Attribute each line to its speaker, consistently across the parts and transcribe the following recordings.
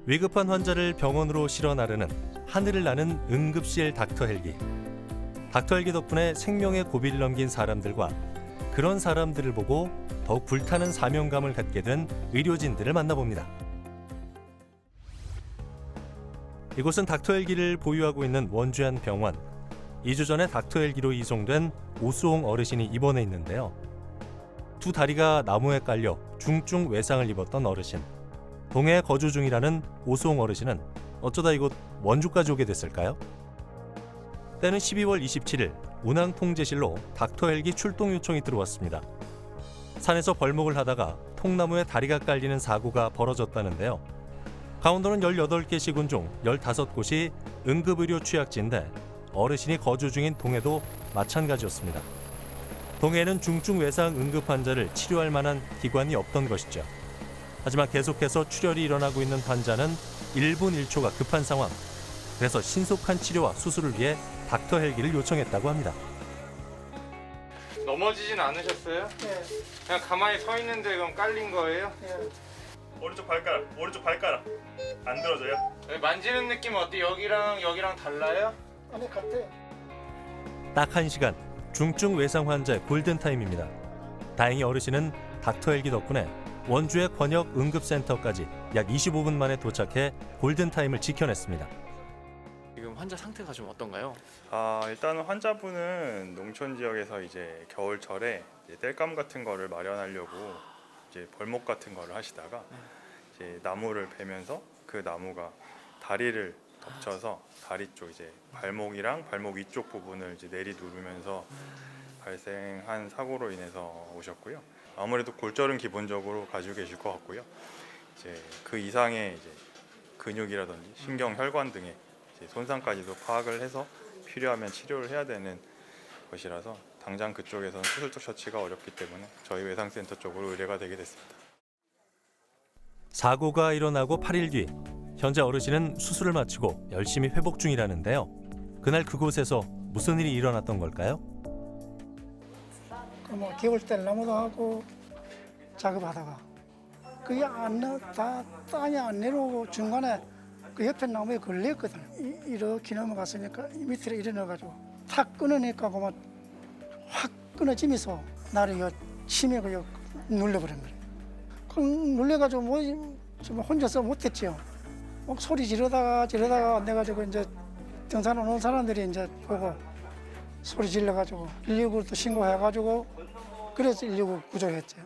Speaker 1: 위급한 환자를 병원으로 실어 나르는 하늘을 나는 응급실 닥터 헬기. 닥터 헬기 덕분에 생명의 고비를 넘긴 사람들과 그런 사람들을 보고 더욱 불타는 사명감을 갖게 된 의료진들을 만나봅니다. 이곳은 닥터 헬기를 보유하고 있는 원주의 한 병원. 2주 전에 닥터 헬기로 이송된 오수홍 어르신이 입원해 있는데요. 두 다리가 나무에 깔려 중증 외상을 입었던 어르신. 동해에 거주 중이라는 오수홍 어르신은 어쩌다 이곳 원주까지 오게 됐을까요? 때는 12월 27일 운항통제실로 닥터 헬기 출동 요청이 들어왔습니다. 산에서 벌목을 하다가 통나무에 다리가 깔리는 사고가 벌어졌다는데요. 강원도는 18개 시군 중 15곳이 응급의료 취약지인데 어르신이 거주 중인 동해도 마찬가지였습니다. 동해에는 중증 외상 응급 환자를 치료할 만한 기관이 없던 것이죠. 하지만 계속해서 출혈이 일어나고 있는 환자는 1분 1초가 급한 상황. 그래서 신속한 치료와 수술을 위해 닥터 헬기를 요청했다고 합니다.
Speaker 2: 넘어지진 않으셨어요?
Speaker 3: 네.
Speaker 2: 그냥 가만히 서 있는데 그럼 깔린 거예요?
Speaker 3: 네.
Speaker 4: 오른쪽 발가락 안 들어져요?
Speaker 2: 네, 만지는 느낌 어때? 여기랑 달라요?
Speaker 3: 아니 같아.
Speaker 1: 딱 1시간, 중증 외상 환자의 골든타임입니다. 다행히 어르신은 닥터 헬기 덕분에 원주의 권역 응급센터까지 약 25분 만에 도착해 골든타임을 지켜냈습니다.
Speaker 5: 지금 환자 상태가 좀 어떤가요?
Speaker 4: 일단은 환자분은 농촌 지역에서 이제 겨울철에 이제 땔감 같은 거를 마련하려고 이제 벌목 같은 거를 하시다가 이제 나무를 베면서 그 나무가 다리를 덮쳐서 다리 쪽 이제 발목이랑 발목 위쪽 부분을 이제 내리 누르면서 발생한 사고로 인해서 오셨고요. 아무래도 골절은 기본적으로 가지고 계실 것 같고요. 이제 그 이상의 이제 근육이라든지 신경, 혈관 등의 이제 손상까지도 파악을 해서 필요하면 치료를 해야 되는 것이라서 당장 그쪽에서는 수술적 처치가 어렵기 때문에 저희 외상센터 쪽으로 의뢰가 되게 됐습니다.
Speaker 1: 사고가 일어나고 8일 뒤 현재 어르신은 수술을 마치고 열심히 회복 중이라는데요. 그날 그곳에서 무슨 일이 일어났던 걸까요?
Speaker 3: 뭐 개울대 나무도 하고 작업하다가 그게 땅이 안 내려오고 중간에 그 옆에 나무에 걸렸거든. 이렇게 넘어갔으니까 이 밑으로 일어나가지고 탁 끊으니까 그만 확 끊어지면서 나를 요 치매가 요 눌려버린 거예요. 그 눌려가지고 뭐 좀 혼자서 못했죠. 막 소리 지르다가 안 돼가지고 이제 등산 오는 사람들이 이제 보고 소리 질러가지고 119를 또 신고해가지고 그래서 119 구조했죠.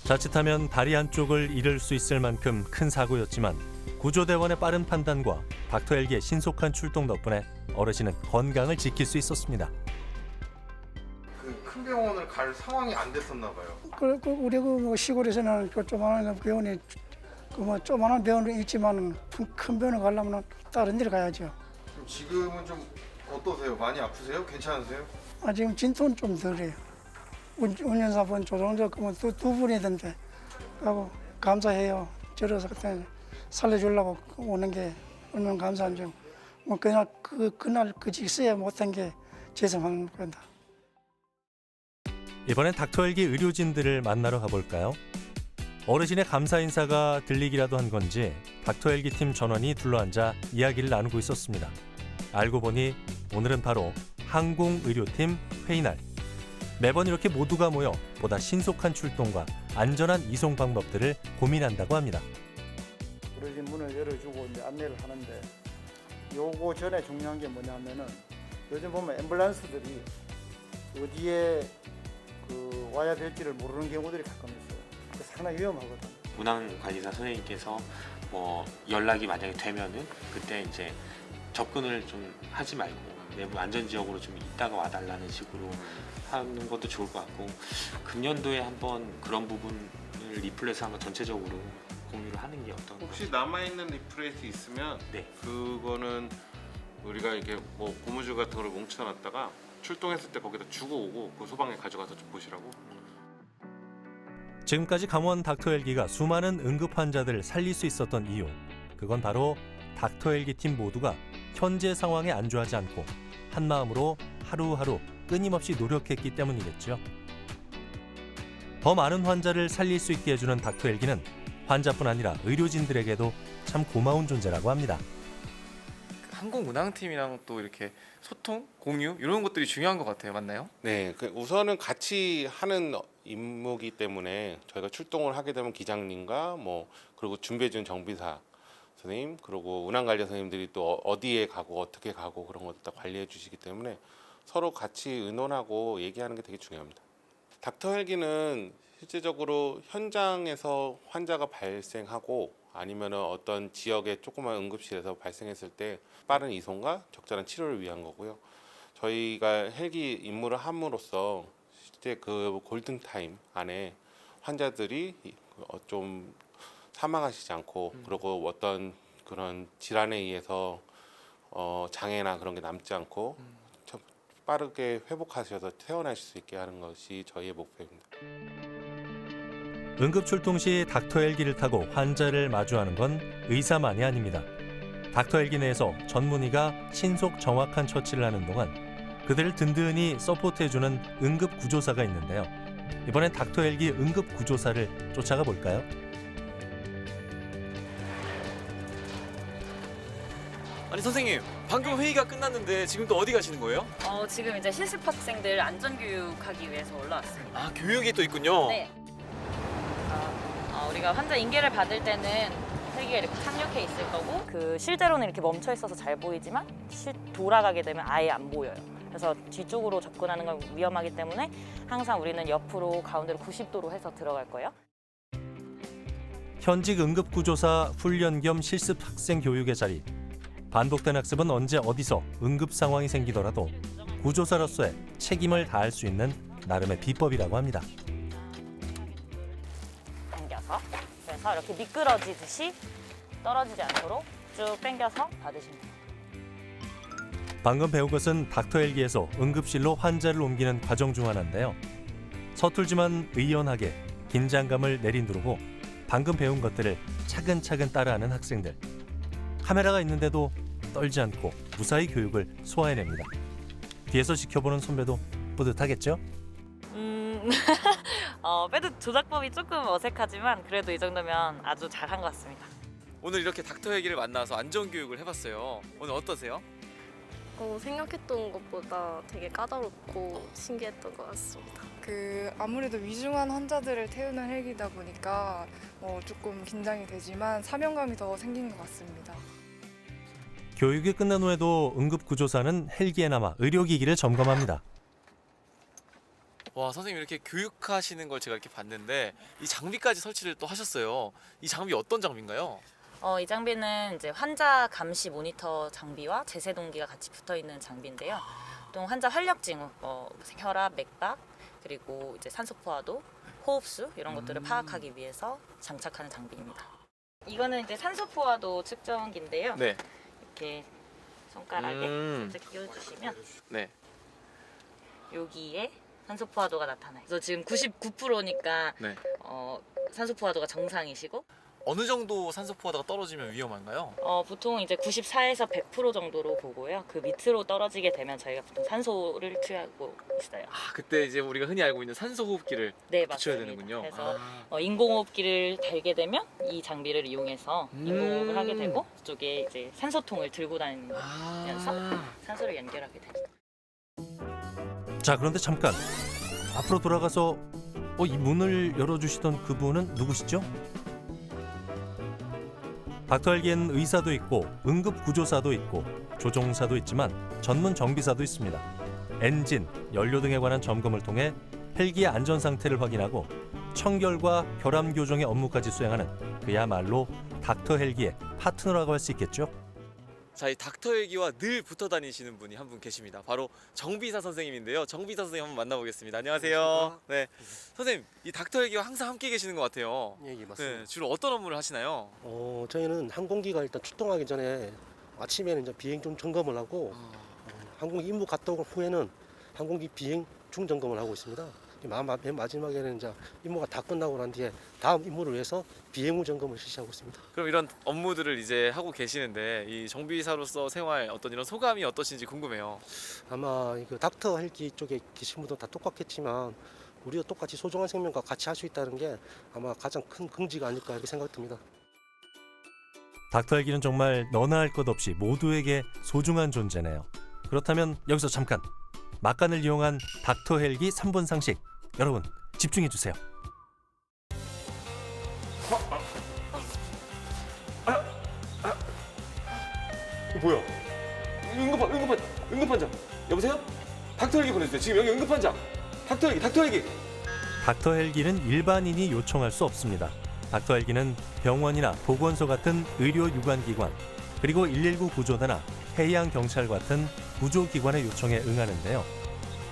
Speaker 1: 자칫하면 다리 한쪽을 잃을 수 있을 만큼 큰 사고였지만 구조대원의 빠른 판단과 닥터 헬기의 신속한 출동 덕분에 어르신은 건강을 지킬 수 있었습니다.
Speaker 6: 그 큰 병원을 갈 상황이 안 됐었나 봐요.
Speaker 3: 그리고 우리 그 시골에서는 그 조그마한 병원이 그 조그마한 병원이 있지만 큰 병원에 가려면 다른 데로 가야죠.
Speaker 6: 그럼 지금은 좀 어떠세요? 많이 아프세요? 괜찮으세요?
Speaker 3: 지금 진통은 좀 덜해요. 운전사분 조종자 그러면 두 분이던데 하고 감사해요. 저래서 그때 살려주려고 오는 게 얼마나 감사한지. 뭐 그날 그 직서에 못한 게 죄송한 거다.
Speaker 1: 이번엔 닥터 헬기 의료진들을 만나러 가볼까요? 어르신의 감사 인사가 들리기라도 한 건지 닥터 헬기 팀 전원이 둘러앉아 이야기를 나누고 있었습니다. 알고 보니 오늘은 바로 항공의료팀 회의날. 매번 이렇게 모두가 모여 보다 신속한 출동과 안전한 이송 방법들을 고민한다고 합니다.
Speaker 7: 의료진 문을 열어주고 이제 안내를 하는데 요거 전에 중요한 게 뭐냐면은 요즘 보면 앰뷸런스들이 어디에 그 와야 될지를 모르는 경우들이 가끔 있어요. 그 상당히 위험하거든.
Speaker 5: 운항관리사 선생님께서 뭐 연락이 만약에 되면은 그때 이제 접근을 좀 하지 말고 내부 안전지역으로 좀 있다가 와달라는 식으로 하는 것도 좋을 것 같고 금년도에 한번 그런 부분을 리플렛을 한번 전체적으로 공유를 하는 게 어떤가.
Speaker 6: 혹시 남아있는 리프레이트 있으면
Speaker 5: 네.
Speaker 6: 그거는 우리가 이렇게 뭐 고무줄 같은 거를 뭉쳐놨다가 출동했을 때 거기다 주고 오고 그 소방에 가져가서 좀 보시라고.
Speaker 1: 지금까지 강원 닥터 헬기가 수많은 응급 환자들을 살릴 수 있었던 이유. 그건 바로 닥터 헬기 팀 모두가 현재 상황에 안주하지 않고 한마음으로 하루하루 끊임없이 노력했기 때문이겠죠. 더 많은 환자를 살릴 수 있게 해주는 닥터 헬기는 환자뿐 아니라 의료진들에게도 참 고마운 존재라고 합니다.
Speaker 8: 항공 운항팀이랑 또 이렇게 소통, 공유 이런 것들이 중요한 것 같아요. 맞나요?
Speaker 6: 네, 우선은 같이 하는 임무이기 때문에 저희가 출동을 하게 되면 기장님과 그리고 준비해준 정비사 선생님 그리고 운항관리 선생님들이 또 어디에 가고 어떻게 가고 그런 것들 다 관리해 주시기 때문에 서로 같이 의논하고 얘기하는 게 되게 중요합니다. 닥터 헬기는 실제적으로 현장에서 환자가 발생하고 아니면은 어떤 지역의 조그만 응급실에서 발생했을 때 빠른 이송과 적절한 치료를 위한 거고요. 저희가 헬기 임무를 함으로써 실제 그 골든 타임 안에 환자들이 좀 사망하시지 않고 그리고 어떤 그런 질환에 의해서 장애나 그런 게 남지 않고 빠르게 회복하셔서 퇴원하실 수 있게 하는 것이 저희의 목표입니다.
Speaker 1: 응급 출동 시 닥터 헬기를 타고 환자를 마주하는 건 의사만이 아닙니다. 닥터 헬기 내에서 전문의가 신속 정확한 처치를 하는 동안 그들을 든든히 서포트해주는 응급 구조사가 있는데요. 이번엔 닥터 헬기 응급 구조사를 쫓아가 볼까요?
Speaker 9: 아니 선생님, 방금 회의가 끝났는데 지금 또 어디 가시는 거예요?
Speaker 10: 지금 이제 실습 학생들 안전교육하기 위해서 올라왔습니다.
Speaker 9: 아, 교육이 또 있군요.
Speaker 10: 네. 우리가 환자 인계를 받을 때는 헬기가 이렇게 착륙해 있을 거고 실제로는 이렇게 멈춰 있어서 잘 보이지만 돌아가게 되면 아예 안 보여요. 그래서 뒤쪽으로 접근하는 건 위험하기 때문에 항상 우리는 옆으로 가운데로 90도로 해서 들어갈 거예요.
Speaker 1: 현직 응급구조사 훈련 겸 실습 학생 교육의 자리. 반복된 학습은 언제 어디서 응급 상황이 생기더라도 구조사로서의 책임을 다할 수 있는 나름의 비법이라고 합니다.
Speaker 10: 당겨서 그래서 이렇게 미끄러지듯이 떨어지지 않도록 쭉 당겨서 받으시면 돼요.
Speaker 1: 방금 배운 것은 닥터 헬기에서 응급실로 환자를 옮기는 과정 중 하나인데요. 서툴지만 의연하게 긴장감을 내린두르고 방금 배운 것들을 차근차근 따라하는 학생들. 카메라가 있는데도 떨지 않고 무사히 교육을 소화해냅니다. 뒤에서 지켜보는 선배도 뿌듯하겠죠?
Speaker 10: 패드 조작법이 조금 어색하지만 그래도 이 정도면 아주 잘한 것 같습니다.
Speaker 9: 오늘 이렇게 닥터 헬기를 만나서 안전교육을 해봤어요. 오늘 어떠세요?
Speaker 11: 생각했던 것보다 되게 까다롭고 신기했던 것 같습니다.
Speaker 12: 아무래도 위중한 환자들을 태우는 헬기다 보니까 조금 긴장이 되지만 사명감이 더 생긴 것 같습니다.
Speaker 1: 교육이 끝난 후에도 응급구조사는 헬기에 남아 의료기기를 점검합니다.
Speaker 9: 와, 선생님 이렇게 교육하시는 걸 제가 이렇게 봤는데 이 장비까지 설치를 또 하셨어요. 이 장비 어떤 장비인가요?
Speaker 10: 이 장비는 이제 환자 감시 모니터 장비와 제세 동기가 같이 붙어 있는 장비인데요. 또 환자 활력 징후, 혈압, 맥박, 그리고 이제 산소 포화도, 호흡수 이런 것들을 파악하기 위해서 장착하는 장비입니다. 이거는 이제 산소 포화도 측정기인데요.
Speaker 9: 네.
Speaker 10: 이렇게 손가락에 살짝 끼워주시면
Speaker 9: 네.
Speaker 10: 여기에 산소 포화도가 나타나요. 그래서 지금 99%니까
Speaker 9: 네.
Speaker 10: 산소 포화도가 정상이시고
Speaker 9: 어느 정도 산소 포화도가 떨어지면 위험한가요?
Speaker 10: 보통 이제 94에서 100% 정도로 보고요. 그 밑으로 떨어지게 되면 저희가 보통 산소를 투여하고 있어요.
Speaker 9: 그때 이제 우리가 흔히 알고 있는 산소 호흡기를
Speaker 10: 네,
Speaker 9: 붙여야
Speaker 10: 맞습니다.
Speaker 9: 되는군요.
Speaker 10: 그래서 인공호흡기를 달게 되면 이 장비를 이용해서 인공호흡을 하게 되고 그쪽에 이제 산소통을 들고 다니면서 산소를 연결하게 됩니다.
Speaker 1: 자, 그런데 잠깐 앞으로 돌아가서 이 문을 열어주시던 그분은 누구시죠? 닥터 헬기에는 의사도 있고 응급구조사도 있고 조종사도 있지만 전문 정비사도 있습니다. 엔진, 연료 등에 관한 점검을 통해 헬기의 안전 상태를 확인하고 청결과 혈압 교정의 업무까지 수행하는 그야말로 닥터 헬기의 파트너라고 할 수 있겠죠?
Speaker 9: 자, 이 닥터 헬기와 늘 붙어 다니시는 분이 한 분 계십니다. 바로 정비사 선생님인데요. 정비사 선생님 한번 만나보겠습니다. 안녕하세요. 네, 선생님 이 닥터 헬기와 항상 함께 계시는 것 같아요.
Speaker 13: 예, 맞습니다.
Speaker 9: 네, 주로 어떤 업무를 하시나요?
Speaker 13: 저희는 항공기가 일단 출동하기 전에 아침에는 이제 비행 중 점검을 하고 항공기 임무 갔다 온 후에는 항공기 비행 중 점검을 하고 있습니다. 맨 마지막에는 이제 임무가 다 끝나고 난 뒤에 다음 임무를 위해서 비행 후 점검을 실시하고 있습니다.
Speaker 9: 그럼 이런 업무들을 이제 하고 계시는데 이 정비사로서 생활 어떤 이런 소감이 어떠신지 궁금해요.
Speaker 13: 아마 닥터 헬기 쪽에 계신 분도 다 똑같겠지만 우리도 똑같이 소중한 생명과 같이 할 수 있다는 게 아마 가장 큰 긍지가 아닐까 이렇게 생각됩니다.
Speaker 1: 닥터 헬기는 정말 너나 할 것 없이 모두에게 소중한 존재네요. 그렇다면 여기서 잠깐 막간을 이용한 닥터 헬기 3분 상식 여러분 집중해 주세요.
Speaker 9: 뭐야? 응급환자. 여보세요? 닥터 헬기 보내주세요. 지금 여기 응급환자. 닥터 헬기.
Speaker 1: 닥터 헬기는 일반인이 요청할 수 없습니다. 닥터 헬기는 병원이나 보건소 같은 의료 유관기관, 그리고 119 구조대나 해양 경찰 같은 구조기관의 요청에 응하는데요.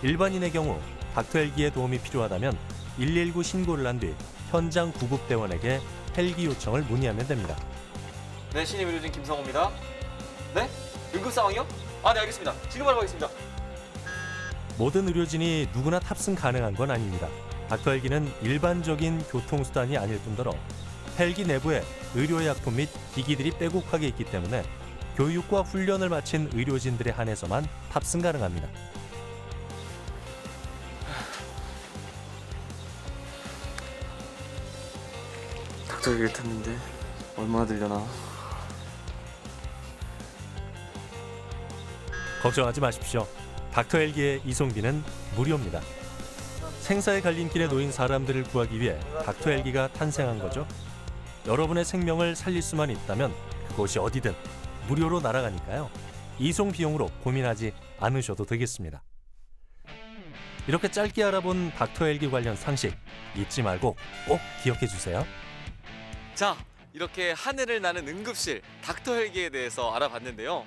Speaker 1: 일반인의 경우 닥터 헬기의 도움이 필요하다면 119 신고를 한 뒤 현장 구급대원에게 헬기 요청을 문의하면 됩니다.
Speaker 9: 네, 신입 의료진 김성호입니다. 네? 응급 상황이요? 아, 네, 알겠습니다. 지금 바로 가겠습니다.
Speaker 1: 모든 의료진이 누구나 탑승 가능한 건 아닙니다. 닥터 헬기는 일반적인 교통수단이 아닐 뿐더러 헬기 내부에 의료약품 및 기기들이 빼곡하게 있기 때문에 교육과 훈련을 마친 의료진들에 한해서만 탑승 가능합니다.
Speaker 9: 닥터 헬기를 탔는데 얼마나 들려나?
Speaker 1: 걱정하지 마십시오. 닥터 헬기의 이송비는 무료입니다. 생사의 갈림길에 놓인 사람들을 구하기 위해 닥터 헬기가 탄생한 거죠. 여러분의 생명을 살릴 수만 있다면 그곳이 어디든 무료로 날아가니까요. 이송 비용으로 고민하지 않으셔도 되겠습니다. 이렇게 짧게 알아본 닥터 헬기 관련 상식 잊지 말고 꼭 기억해 주세요.
Speaker 9: 자, 이렇게 하늘을 나는 응급실 닥터 헬기에 대해서 알아봤는데요.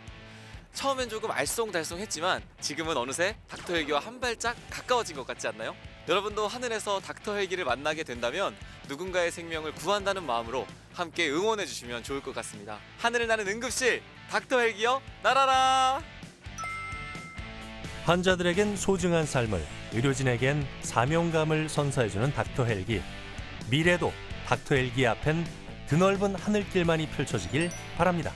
Speaker 9: 처음엔 조금 알쏭달쏭했지만 지금은 어느새 닥터 헬기와 한 발짝 가까워진 것 같지 않나요? 여러분도 하늘에서 닥터 헬기를 만나게 된다면 누군가의 생명을 구한다는 마음으로 함께 응원해 주시면 좋을 것 같습니다. 하늘을 나는 응급실 닥터 헬기여 날아라!
Speaker 1: 환자들에겐 소중한 삶을, 의료진에겐 사명감을 선사해주는 닥터 헬기. 미래도 닥터 헬기 앞엔 드넓은 하늘길만이 펼쳐지길 바랍니다.